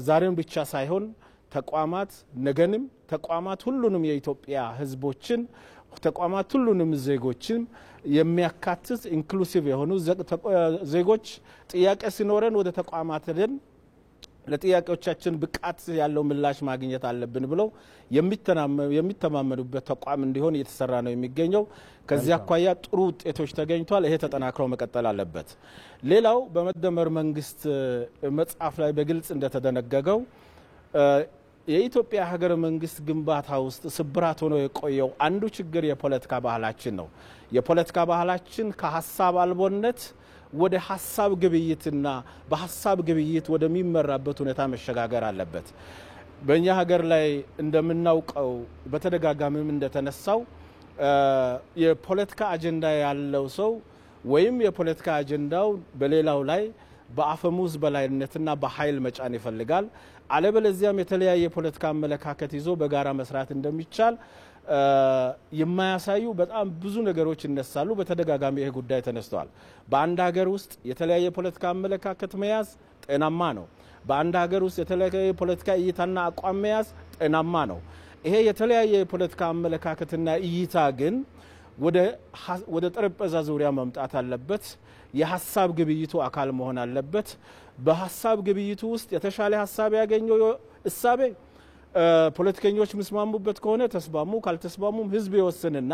ዛሬን ብቻ ሳይሆን ተቋማት ነገንም ተቋማት ሁሉንም የኢትዮጵያ ህዝቦችን ተቋማት ሁሉንም ዜጎችን የሚያካትት ኢንክሉሲቭ የሆኑ ዜጎች ጥያቄ ሲኖረን ወደ ተቋማት ሄደን ለጥያቄዎቻችን ብቃት ያለው ምላሽ ማግኘት አለብን ብለው የሚተማመኑበት ተቋም እንዲሆን እየተሰራ ነው የሚገኘው። ከዚያ አኳያ ጥሩ ውጤቶች ተገኝቷል። ይሄ ተጠናክሮ መቀጠል አለበት። ሌላው በመደመር መንግስት መጽሐፍ ላይ በግልጽ እንደተደነገገው የኢትዮጵያ ሀገረ መንግስት ግንባታ ውስጥ ስብራት ሆኖ የቆየው አንዱ ችግር የፖለቲካ ባህላችን ነው። የፖለቲካ ባህላችን ከሐሳብ አልቦነት ወደ ሐሳብ ግብይትና በሐሳብ ግብይት ወደሚመራበት ሁኔታ መሸጋገር አለበት። በእኛ ሀገር ላይ እንደምናውቀው በተደጋጋሚም እንደተነሳው የፖለቲካ አጀንዳ ያለው ሰው ወይም የፖለቲካ አጀንዳው በሌላው ላይ በአፈሙዝ በላይነትና በኃይል መጫን ይፈልጋል። አለበለዚያም የተለያየ የፖለቲካ አመለካከት ይዞ በጋራ መስራት እንደሚቻል የማያሳዩ በጣም ብዙ ነገሮች ይነሳሉ። በተደጋጋሚ ይሄ ጉዳይ ተነስተዋል። በአንድ ሀገር ውስጥ የተለያየ የፖለቲካ አመለካከት መያዝ ጤናማ ነው። በአንድ ሀገር ውስጥ የተለያየ የፖለቲካ እይታና አቋም መያዝ ጤናማ ነው። ይሄ የተለያየ የፖለቲካ አመለካከትና እይታ ግን ወደ ጠረጴዛ ዙሪያ መምጣት አለበት። የሐሳብ ግብይቱ አካል መሆን አለበት። በሐሳብ ግብይቱ ውስጥ የተሻለ ሐሳብ ያገኘው እሳቤ ፖለቲከኞች መስማሙበት ከሆነ ተስማሙ፣ ካልተስማሙም ህዝብ ይወስንና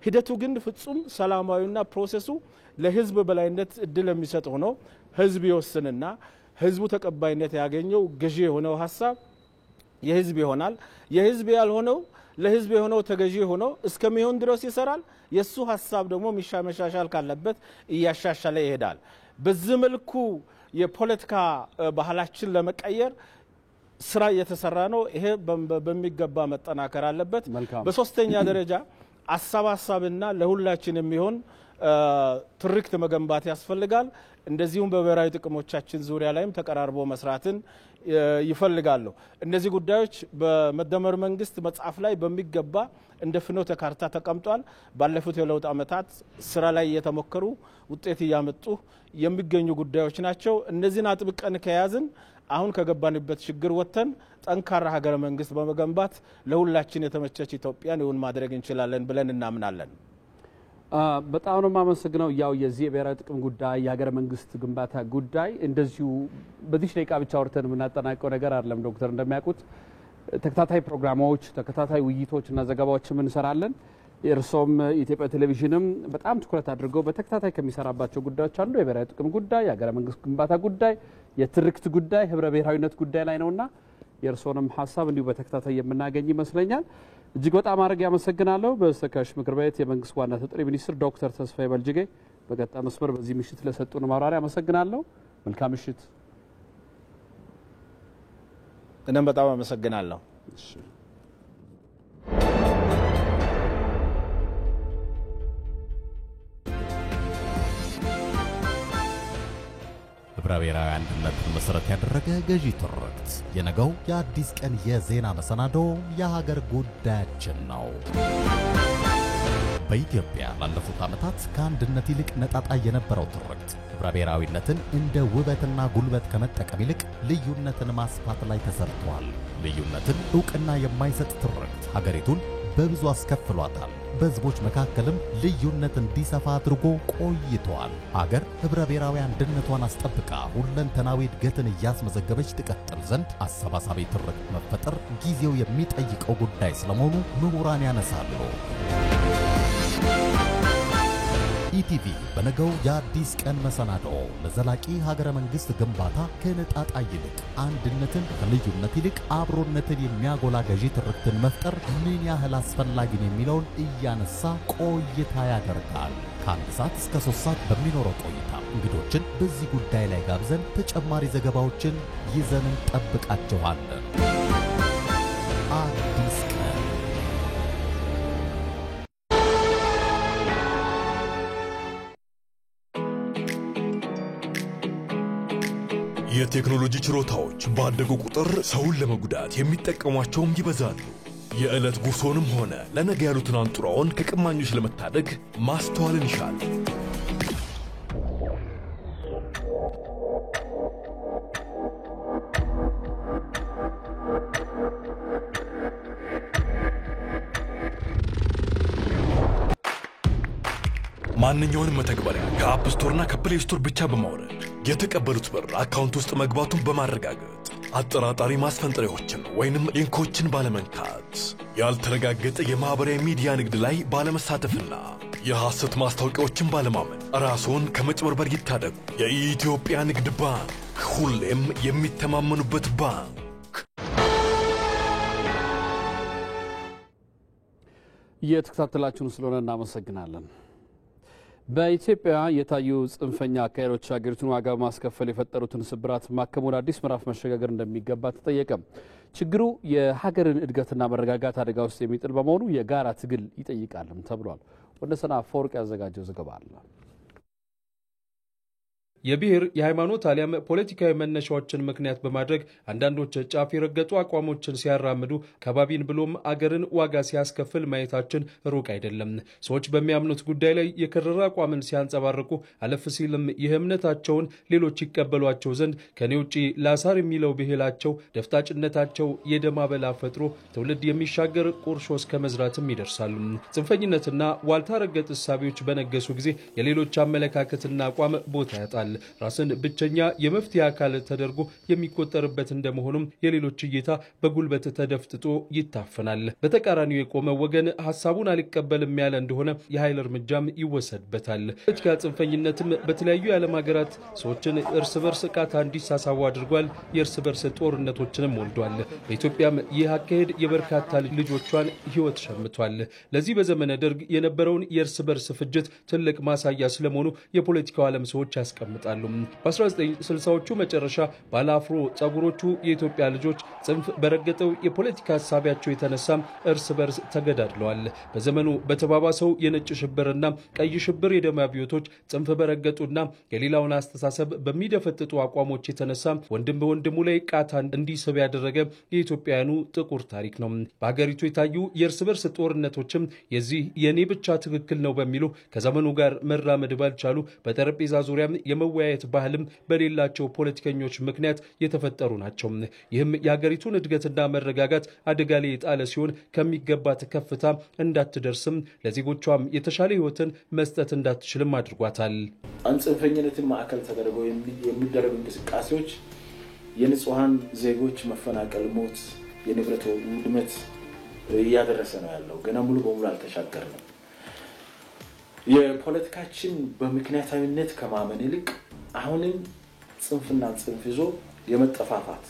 ሂደቱ ግን ፍጹም ሰላማዊና ፕሮሰሱ ለህዝብ በላይነት እድል የሚሰጥ ሆኖ ህዝብ ይወስንና ህዝቡ ተቀባይነት ያገኘው ገዢ የሆነው ሐሳብ የህዝብ ይሆናል። የህዝብ ያልሆነው ለህዝብ የሆነው ተገዢ ሆኖ እስከሚሆን ድረስ ይሰራል። የሱ ሐሳብ ደግሞ መሻሻል ካለበት እያሻሻለ ይሄዳል። በዚህ መልኩ የፖለቲካ ባህላችን ለመቀየር ስራ እየተሰራ ነው። ይሄ በሚገባ መጠናከር አለበት። በሶስተኛ ደረጃ አሳባሳብና ለሁላችን የሚሆን ትርክት መገንባት ያስፈልጋል። እንደዚሁም በብሔራዊ ጥቅሞቻችን ዙሪያ ላይም ተቀራርቦ መስራትን ይፈልጋሉ። እነዚህ ጉዳዮች በመደመር መንግስት መጽሐፍ ላይ በሚገባ እንደ ፍኖተ ካርታ ተቀምጧል። ባለፉት የለውጥ ዓመታት ስራ ላይ የተሞከሩ ውጤት ያመጡ የሚገኙ ጉዳዮች ናቸው። እነዚህን አጥብቀን ከያዝን አሁን ከገባንበት ችግር ወጥተን ጠንካራ ሀገረ መንግስት በመገንባት ለሁላችን የተመቸች ኢትዮጵያን እውን ማድረግ እንችላለን ብለን እናምናለን። በጣም ነው ማመሰግነው። ያው የዚህ ብሔራዊ ጥቅም ጉዳይ የሀገረ መንግስት ግንባታ ጉዳይ እንደዚሁ በዚህ ደቂቃ ብቻ ወርተን የምናጠናቀው ነገር አይደለም። ዶክተር እንደሚያውቁት ተከታታይ ፕሮግራሞች፣ ተከታታይ ውይይቶችና ዘገባዎችም እንሰራለን። እርሶም የኢትዮጵያ ቴሌቪዥንም በጣም ትኩረት አድርገው በተከታታይ ከሚሰራባቸው ጉዳዮች አንዱ የብሔራዊ ጥቅም ጉዳይ፣ የሀገረ መንግስት ግንባታ ጉዳይ፣ የትርክት ጉዳይ፣ ህብረ ብሔራዊነት ጉዳይ ላይ ነውና የእርሶንም ሐሳብ እንዲሁ በተከታታይ የምናገኝ ይመስለኛል። እጅግ በጣም አድርጌ ያመሰግናለሁ። በተወካዮች ምክር ቤት የመንግስት ዋና ተጠሪ ሚኒስትር ዶክተር ተስፋዬ በልጅጌ በቀጣይ መስመር በዚህ ምሽት ለሰጡን ማብራሪያ አመሰግናለሁ። መልካም ምሽት። እኔም በጣም አመሰግናለሁ። ህብረ ብሔራዊ አንድነትን መሰረት ያደረገ ገዢ ትርክት የነገው የአዲስ ቀን የዜና መሰናዶ የሀገር ጉዳያችን ነው። በኢትዮጵያ ላለፉት ዓመታት ከአንድነት ይልቅ ነጣጣይ የነበረው ትርክት ህብረ ብሔራዊነትን እንደ ውበትና ጉልበት ከመጠቀም ይልቅ ልዩነትን ማስፋት ላይ ተሰርቷል። ልዩነትን ዕውቅና የማይሰጥ ትርክት ሀገሪቱን በብዙ አስከፍሏታል። በህዝቦች መካከልም ልዩነት እንዲሰፋ አድርጎ ቆይቷል። ሀገር ህብረ ብሔራዊ አንድነቷን አስጠብቃ ሁለንተናዊ እድገትን እያስመዘገበች ትቀጥል ዘንድ አሰባሳቢ ትርክት መፈጠር ጊዜው የሚጠይቀው ጉዳይ ስለመሆኑ ምሁራን ያነሳሉ። ኢቲቪ በነገው የአዲስ ቀን መሰናዶ ለዘላቂ ሀገረ መንግስት ግንባታ ከነጣጣይ ይልቅ አንድነትን ከልዩነት ይልቅ አብሮነትን የሚያጎላ ገዢ ትርክትን መፍጠር ምን ያህል አስፈላጊ ነው የሚለውን እያነሳ ቆይታ ያደርጋል። ከአንድ ሰዓት እስከ 3 ሰዓት በሚኖረው ቆይታ እንግዶችን በዚህ ጉዳይ ላይ ጋብዘን ተጨማሪ ዘገባዎችን ይዘን እንጠብቃችኋለን። አዲስ ቀን የቴክኖሎጂ ችሮታዎች ባደጉ ቁጥር ሰውን ለመጉዳት የሚጠቀሟቸውም ይበዛሉ። የዕለት ጉርሶንም ሆነ ለነገ ያሉትን አንጡራውን ከቀማኞች ለመታደግ ማስተዋልን ይሻል። ማንኛውንም መተግበሪያ ከአፕ ስቶርና ከፕሌይ ስቶር ብቻ በማውረድ የተቀበሉት ብር አካውንት ውስጥ መግባቱን በማረጋገጥ አጠራጣሪ ማስፈንጠሪያዎችን ወይንም ሊንኮችን ባለመንካት ያልተረጋገጠ የማህበራዊ ሚዲያ ንግድ ላይ ባለመሳተፍና የሐሰት ማስታወቂያዎችን ባለማመን ራስዎን ከመጭበርበር ይታደጉ። የኢትዮጵያ ንግድ ባንክ ሁሌም የሚተማመኑበት ባንክ። የተከታተላችሁን ስለሆነ እናመሰግናለን። በኢትዮጵያ የታዩ ጽንፈኛ አካሄዶች ሀገሪቱን ዋጋ ማስከፈል የፈጠሩትን ስብራት ማከም ወደ አዲስ ምዕራፍ መሸጋገር እንደሚገባ ተጠየቀ። ችግሩ የሀገርን እድገትና መረጋጋት አደጋ ውስጥ የሚጥል በመሆኑ የጋራ ትግል ይጠይቃልም ተብሏል። ወንደሰና አፈወርቅ ያዘጋጀው ዘገባ አለ። የብሔር የሃይማኖት አሊያም ፖለቲካዊ መነሻዎችን ምክንያት በማድረግ አንዳንዶች ጫፍ የረገጡ አቋሞችን ሲያራምዱ ከባቢን ብሎም አገርን ዋጋ ሲያስከፍል ማየታችን ሩቅ አይደለም። ሰዎች በሚያምኑት ጉዳይ ላይ የከረረ አቋምን ሲያንጸባርቁ አለፍ ሲልም ይህ እምነታቸውን ሌሎች ይቀበሏቸው ዘንድ ከኔ ውጪ ላሳር የሚለው ብሂላቸው ደፍጣጭነታቸው የደም አበላ ፈጥሮ ትውልድ የሚሻገር ቁርሾ እስከ መዝራትም ይደርሳሉ። ጽንፈኝነትና ዋልታ ረገጥ እሳቤዎች በነገሱ ጊዜ የሌሎች አመለካከትና አቋም ቦታ ያጣል። ራስን ብቸኛ የመፍትሄ አካል ተደርጎ የሚቆጠርበት እንደመሆኑም የሌሎች እይታ በጉልበት ተደፍጥጦ ይታፈናል። በተቃራኒው የቆመ ወገን ሐሳቡን አልቀበልም ያለ እንደሆነ የኃይል እርምጃም ይወሰድበታል። ፖለቲካ ጽንፈኝነትም በተለያዩ የዓለም ሀገራት ሰዎችን እርስ በርስ ቃታ እንዲሳሳቡ አድርጓል። የእርስ በርስ ጦርነቶችንም ወልዷል። በኢትዮጵያም ይህ አካሄድ የበርካታ ልጆቿን ሕይወት ሸምቷል። ለዚህ በዘመነ ደርግ የነበረውን የእርስ በርስ ፍጅት ትልቅ ማሳያ ስለመሆኑ የፖለቲካው ዓለም ሰዎች ያስቀምጣሉ። በ1960ዎቹ መጨረሻ ባለአፍሮ ጸጉሮቹ የኢትዮጵያ ልጆች ጽንፍ በረገጠው የፖለቲካ ሐሳቢያቸው የተነሳ እርስ በርስ ተገዳድለዋል። በዘመኑ በተባባሰው የነጭ ሽብርና ቀይ ሽብር የደም አብዮቶች ጽንፍ በረገጡና የሌላውን አስተሳሰብ በሚደፈጥጡ አቋሞች የተነሳ ወንድም በወንድሙ ላይ ቃታ እንዲስብ ያደረገ የኢትዮጵያውያኑ ጥቁር ታሪክ ነው። በሀገሪቱ የታዩ የእርስ በርስ ጦርነቶችም የዚህ የኔ ብቻ ትክክል ነው በሚሉ ከዘመኑ ጋር መራመድ ባልቻሉ በጠረጴዛ ዙሪያ የመወያየት ባህልም በሌላቸው ፖለቲከኞች ምክንያት የተፈጠሩ ናቸው። ይህም የሀገሪቱን እድገትና መረጋጋት አደጋ ላይ የጣለ ሲሆን ከሚገባት ከፍታ እንዳትደርስም ለዜጎቿም የተሻለ ሕይወትን መስጠት እንዳትችልም አድርጓታል። ጽንፈኝነትን ማዕከል ተደርገው የሚደረጉ እንቅስቃሴዎች የንጹሃን ዜጎች መፈናቀል፣ ሞት፣ የንብረት ውድመት እያደረሰ ነው ያለው። ገና ሙሉ በሙሉ አልተሻገርንም። የፖለቲካችን በምክንያታዊነት ከማመን ይልቅ አሁንም ጽንፍና ጽንፍ ይዞ የመጠፋፋት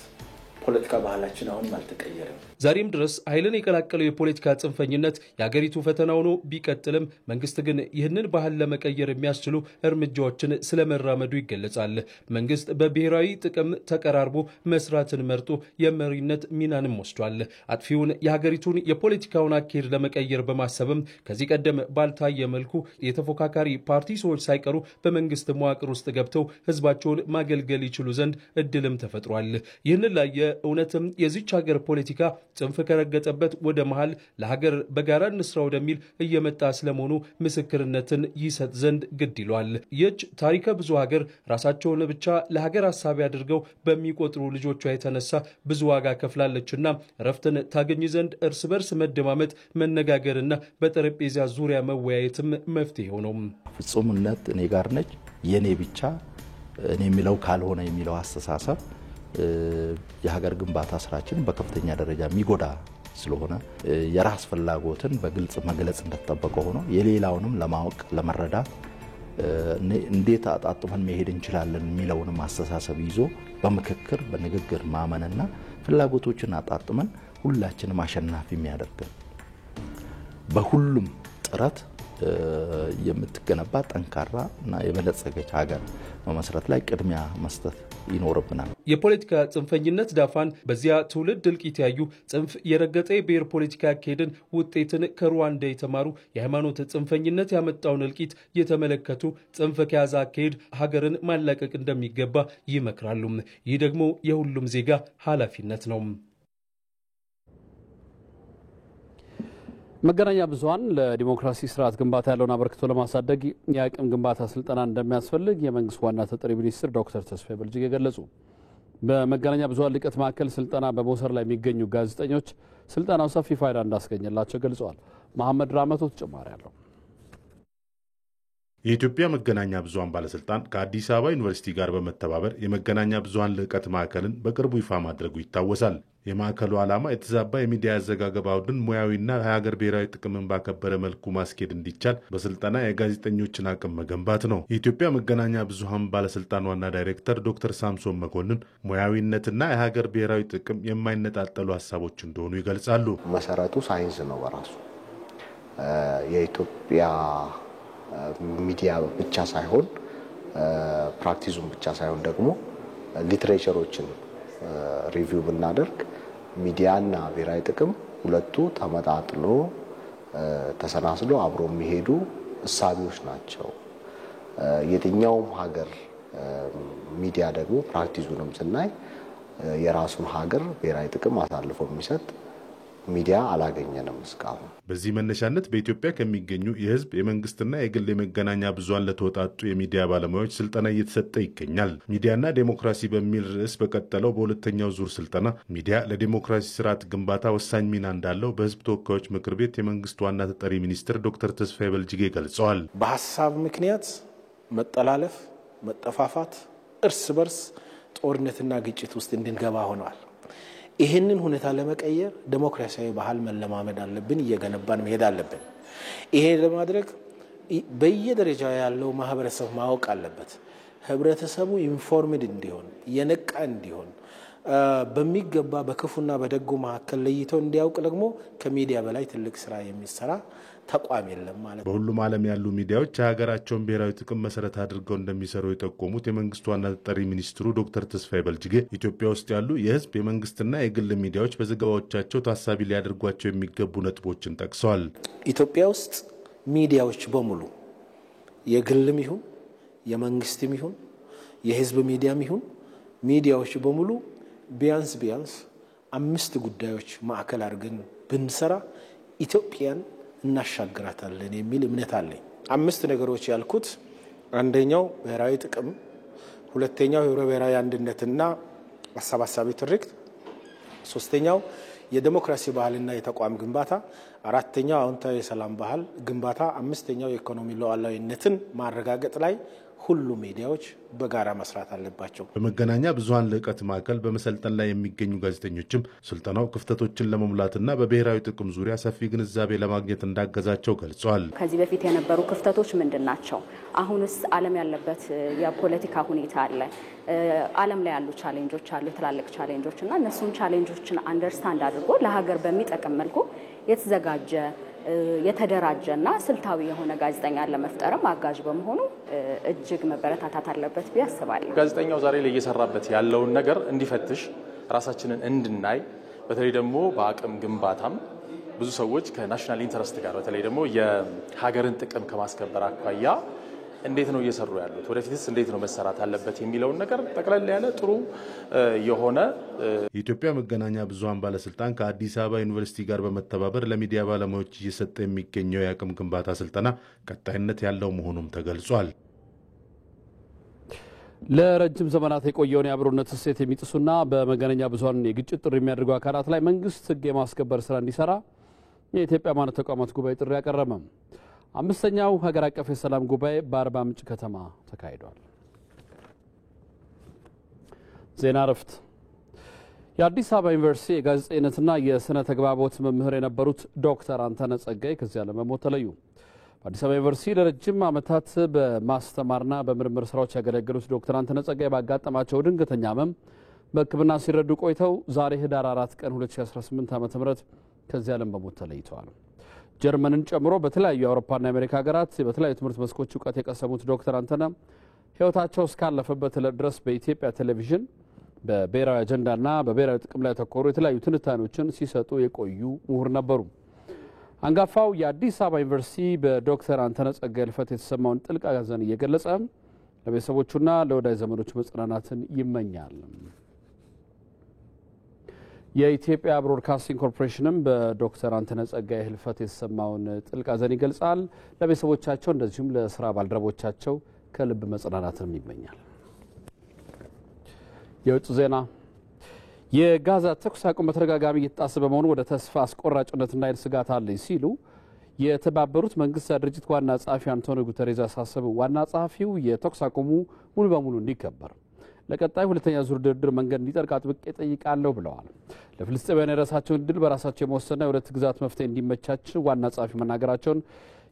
ፖለቲካ ባህላችን አሁንም አልተቀየረም። ዛሬም ድረስ ኃይልን የቀላቀለው የፖለቲካ ጽንፈኝነት የሀገሪቱ ፈተና ሆኖ ቢቀጥልም መንግስት ግን ይህንን ባህል ለመቀየር የሚያስችሉ እርምጃዎችን ስለመራመዱ ይገለጻል። መንግስት በብሔራዊ ጥቅም ተቀራርቦ መስራትን መርጦ የመሪነት ሚናንም ወስዷል። አጥፊውን የሀገሪቱን የፖለቲካውን አካሄድ ለመቀየር በማሰብም ከዚህ ቀደም ባልታየ መልኩ የተፎካካሪ ፓርቲ ሰዎች ሳይቀሩ በመንግስት መዋቅር ውስጥ ገብተው ህዝባቸውን ማገልገል ይችሉ ዘንድ እድልም ተፈጥሯል። ይህንን ላይ እውነትም የዚች ሀገር ፖለቲካ ጽንፍ ከረገጠበት ወደ መሃል ለሀገር በጋራ እንስራ ወደሚል እየመጣ ስለመሆኑ ምስክርነትን ይሰጥ ዘንድ ግድ ይሏል። ይህች ታሪከ ብዙ ሀገር ራሳቸውን ብቻ ለሀገር ሀሳቢ አድርገው በሚቆጥሩ ልጆቿ የተነሳ ብዙ ዋጋ ከፍላለችና ረፍትን ታገኝ ዘንድ እርስ በርስ መደማመጥ፣ መነጋገርና በጠረጴዛ ዙሪያ መወያየትም መፍትሄ ሆነው ፍጹምነት እኔ ጋር ነች የኔ ብቻ እኔ የሚለው ካልሆነ የሚለው አስተሳሰብ የሀገር ግንባታ ስራችን በከፍተኛ ደረጃ የሚጎዳ ስለሆነ የራስ ፍላጎትን በግልጽ መግለጽ እንደተጠበቀ ሆኖ የሌላውንም ለማወቅ ለመረዳት እንዴት አጣጥመን መሄድ እንችላለን የሚለውንም አስተሳሰብ ይዞ በምክክር በንግግር ማመንና ፍላጎቶችን አጣጥመን ሁላችንም አሸናፊ የሚያደርገን በሁሉም ጥረት የምትገነባ ጠንካራ እና የበለጸገች ሀገር መመስረት ላይ ቅድሚያ መስጠት ይኖርብናል። የፖለቲካ ጽንፈኝነት ዳፋን በዚያ ትውልድ እልቂት ያዩ ጽንፍ የረገጠ የብሔር ፖለቲካ አካሄድን ውጤትን ከሩዋንዳ የተማሩ የሃይማኖት ጽንፈኝነት ያመጣውን እልቂት የተመለከቱ ጽንፍ ከያዘ አካሄድ ሀገርን ማላቀቅ እንደሚገባ ይመክራሉ። ይህ ደግሞ የሁሉም ዜጋ ኃላፊነት ነው። መገናኛ ብዙሃን ለዲሞክራሲ ስርዓት ግንባታ ያለውን አበርክቶ ለማሳደግ የአቅም ግንባታ ስልጠና እንደሚያስፈልግ የመንግስት ዋና ተጠሪ ሚኒስትር ዶክተር ተስፋዬ በልጅጌ ገለጹ። በመገናኛ ብዙሃን ልቀት ማዕከል ስልጠና በመውሰድ ላይ የሚገኙ ጋዜጠኞች ስልጠናው ሰፊ ፋይዳ እንዳስገኘላቸው ገልጸዋል። መሐመድ ራመቶ ተጨማሪ አለው። የኢትዮጵያ መገናኛ ብዙሃን ባለስልጣን ከአዲስ አበባ ዩኒቨርሲቲ ጋር በመተባበር የመገናኛ ብዙሃን ልቀት ማዕከልን በቅርቡ ይፋ ማድረጉ ይታወሳል። የማዕከሉ ዓላማ የተዛባ የሚዲያ አዘጋገብ አውድን ሙያዊና የሀገር ብሔራዊ ጥቅምን ባከበረ መልኩ ማስኬድ እንዲቻል በስልጠና የጋዜጠኞችን አቅም መገንባት ነው። የኢትዮጵያ መገናኛ ብዙሃን ባለስልጣን ዋና ዳይሬክተር ዶክተር ሳምሶን መኮንን ሙያዊነትና የሀገር ብሔራዊ ጥቅም የማይነጣጠሉ ሀሳቦች እንደሆኑ ይገልጻሉ። መሰረቱ ሳይንስ ነው በራሱ የኢትዮጵያ ሚዲያ ብቻ ሳይሆን ፕራክቲሱን ብቻ ሳይሆን ደግሞ ሊትሬቸሮችን ሪቪው ብናደርግ ሚዲያና ብሔራዊ ጥቅም ሁለቱ ተመጣጥሎ ተሰናስሎ አብሮ የሚሄዱ እሳቢዎች ናቸው። የትኛውም ሀገር ሚዲያ ደግሞ ፕራክቲሱንም ስናይ የራሱን ሀገር ብሔራዊ ጥቅም አሳልፎ የሚሰጥ ሚዲያ አላገኘንም እስካሁን። በዚህ መነሻነት በኢትዮጵያ ከሚገኙ የህዝብ የመንግስትና የግል የመገናኛ ብዙሃን ለተወጣጡ የሚዲያ ባለሙያዎች ስልጠና እየተሰጠ ይገኛል። ሚዲያና ዴሞክራሲ በሚል ርዕስ በቀጠለው በሁለተኛው ዙር ስልጠና ሚዲያ ለዴሞክራሲ ስርዓት ግንባታ ወሳኝ ሚና እንዳለው በህዝብ ተወካዮች ምክር ቤት የመንግስት ዋና ተጠሪ ሚኒስትር ዶክተር ተስፋዬ በልጅጌ ገልጸዋል። በሀሳብ ምክንያት መጠላለፍ፣ መጠፋፋት፣ እርስ በርስ ጦርነትና ግጭት ውስጥ እንድንገባ ሆኗል። ይህንን ሁኔታ ለመቀየር ዴሞክራሲያዊ ባህል መለማመድ አለብን፣ እየገነባን መሄድ አለብን። ይሄ ለማድረግ በየደረጃው ያለው ማህበረሰብ ማወቅ አለበት። ህብረተሰቡ ኢንፎርምድ እንዲሆን፣ የነቃ እንዲሆን፣ በሚገባ በክፉና በደጉ መካከል ለይተው እንዲያውቅ ደግሞ ከሚዲያ በላይ ትልቅ ስራ የሚሰራ ተቋም የለም ማለት ነው። በሁሉም ዓለም ያሉ ሚዲያዎች የሀገራቸውን ብሔራዊ ጥቅም መሰረት አድርገው እንደሚሰሩ የጠቆሙት የመንግስት ዋና ተጠሪ ሚኒስትሩ ዶክተር ተስፋዬ በልጅጌ ኢትዮጵያ ውስጥ ያሉ የህዝብ የመንግስትና የግል ሚዲያዎች በዘገባዎቻቸው ታሳቢ ሊያደርጓቸው የሚገቡ ነጥቦችን ጠቅሰዋል። ኢትዮጵያ ውስጥ ሚዲያዎች በሙሉ የግልም ይሁን የመንግስትም ይሁን የህዝብ ሚዲያም ይሁን ሚዲያዎች በሙሉ ቢያንስ 5 ጉዳዮች ማዕከል አድርገን ብንሰራ ኢትዮጵያን እናሻግራታለን የሚል እምነት አለኝ። 5 ነገሮች ያልኩት አንደኛው ብሔራዊ ጥቅም፣ ሁለተኛው ህብረ ብሔራዊ አንድነትና አሰባሳቢ ትርክት፣ ሶስተኛው የዲሞክራሲ ባህልና የተቋም ግንባታ፣ አራተኛው አዎንታዊ የሰላም ባህል ግንባታ፣ አምስተኛው የኢኮኖሚ ሉዓላዊነትን ማረጋገጥ ላይ ሁሉ ሚዲያዎች በጋራ መስራት አለባቸው። በመገናኛ ብዙሃን ልዕቀት ማዕከል በመሰልጠን ላይ የሚገኙ ጋዜጠኞችም ስልጠናው ክፍተቶችን ለመሙላትና በብሔራዊ ጥቅም ዙሪያ ሰፊ ግንዛቤ ለማግኘት እንዳገዛቸው ገልጸዋል። ከዚህ በፊት የነበሩ ክፍተቶች ምንድናቸው? አሁንስ ዓለም ያለበት የፖለቲካ ሁኔታ አለ። ዓለም ላይ ያሉ ቻሌንጆች አሉ፣ ትላልቅ ቻሌንጆች እና እነሱን ቻሌንጆችን አንደርስታንድ አድርጎ ለሀገር በሚጠቅም መልኩ የተዘጋጀ የተደራጀና ስልታዊ የሆነ ጋዜጠኛ ለመፍጠርም አጋዥ በመሆኑ እጅግ መበረታታት አለበት ብዬ አስባለሁ። ጋዜጠኛው ዛሬ ላይ እየሰራበት ያለውን ነገር እንዲፈትሽ ራሳችንን እንድናይ በተለይ ደግሞ በአቅም ግንባታም ብዙ ሰዎች ከናሽናል ኢንተረስት ጋር በተለይ ደግሞ የሀገርን ጥቅም ከማስከበር አኳያ እንዴት ነው እየሰሩ ያሉት፣ ወደፊትስ እንዴት ነው መሰራት አለበት የሚለውን ነገር ጠቅለል ያለ ጥሩ የሆነ የኢትዮጵያ መገናኛ ብዙሃን ባለስልጣን ከአዲስ አበባ ዩኒቨርሲቲ ጋር በመተባበር ለሚዲያ ባለሙያዎች እየሰጠ የሚገኘው የአቅም ግንባታ ስልጠና ቀጣይነት ያለው መሆኑም ተገልጿል። ለረጅም ዘመናት የቆየውን የአብሮነት እሴት የሚጥሱና በመገናኛ ብዙሃን የግጭት ጥሪ የሚያደርጉ አካላት ላይ መንግስት ህግ የማስከበር ስራ እንዲሰራ የኢትዮጵያ ሃይማኖት ተቋማት ጉባኤ ጥሪ ያቀረበ። 5ኛው ሀገር አቀፍ የሰላም ጉባኤ በአርባ ምንጭ ከተማ ተካሂዷል። ዜና እረፍት። የአዲስ አበባ ዩኒቨርሲቲ የጋዜጠኝነትና የስነ ተግባቦት መምህር የነበሩት ዶክተር አንተነህ ጸጋዬ ከዚህ ዓለም በሞት ተለዩ። በአዲስ አበባ ዩኒቨርሲቲ ለረጅም ዓመታት በማስተማርና በምርምር ስራዎች ያገለገሉት ዶክተር አንተነህ ጸጋዬ ባጋጠማቸው ድንገተኛ ህመም በሕክምና ሲረዱ ቆይተው ዛሬ ህዳር 4 ቀን 2018 ዓ.ም ከዚህ ዓለም በሞት ተለይተዋል። ጀርመንን ጨምሮ በተለያዩ የአውሮፓና የአሜሪካ ሀገራት በተለያዩ ትምህርት መስኮች እውቀት የቀሰሙት ዶክተር አንተነህ ህይወታቸው እስካለፈበት ዕለት ድረስ በኢትዮጵያ ቴሌቪዥን በብሔራዊ አጀንዳና በብሔራዊ ጥቅም ላይ ያተኮሩ የተለያዩ ትንታኔዎችን ሲሰጡ የቆዩ ምሁር ነበሩ። አንጋፋው የአዲስ አበባ ዩኒቨርሲቲ በዶክተር አንተነህ ጸጋዬ ህልፈት የተሰማውን ጥልቅ ሐዘን እየገለጸ ለቤተሰቦቹና ለወዳጅ ዘመዶቹ መጽናናትን ይመኛል። የኢትዮጵያ ብሮድካስቲንግ ኮርፖሬሽንም በዶክተር አንተነህ ጸጋዬ ህልፈት የተሰማውን ጥልቅ ሐዘን ይገልጻል። ለቤተሰቦቻቸው እንደዚሁም ለስራ ባልደረቦቻቸው ከልብ መጽናናትን ይመኛል። የውጭ ዜና። የጋዛ ተኩስ አቁም በተደጋጋሚ እየተጣሰ በመሆኑ ወደ ተስፋ አስቆራጭነትና ኃይል ስጋት አለኝ ሲሉ የተባበሩት መንግስታት ድርጅት ዋና ጸሐፊ አንቶኒዮ ጉተሬዝ አሳሰቡ። ዋና ጸሐፊው የተኩስ አቁሙ ሙሉ በሙሉ እንዲከበር ለቀጣይ ሁለተኛ ዙር ድርድር መንገድ እንዲጠርቅ አጥብቄ ጠይቃለሁ ብለዋል። ለፍልስጤማውያን የራሳቸውን ድል በራሳቸው የመወሰንና የሁለት ግዛት መፍትሄ እንዲመቻች ዋና ጸሐፊ መናገራቸውን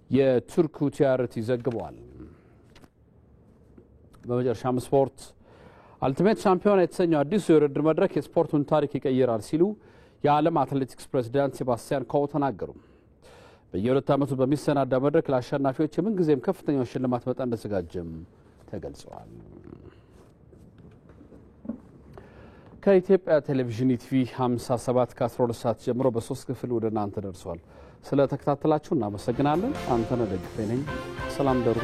የቱርኩ ቲአርቲ ዘግቧል። በመጨረሻም ስፖርት። አልቲሜት ሻምፒዮና የተሰኘው አዲሱ የውድድር መድረክ የስፖርቱን ታሪክ ይቀይራል ሲሉ የዓለም አትሌቲክስ ፕሬዚዳንት ሴባስቲያን ኮ ተናገሩ። በየሁለት ዓመቱ በሚሰናዳ መድረክ ለአሸናፊዎች የምንጊዜም ከፍተኛው ሽልማት መጠን እንደተዘጋጀም ተገልጿል። ከኢትዮጵያ ቴሌቪዥን ኢቲቪ 57 ከ12 ሰዓት ጀምሮ በ3 ክፍል ወደ እናንተ ደርሷል። ስለ ተከታተላችሁ እናመሰግናለን። አንተነህ ደግፌ ነኝ። ሰላም ደሩ።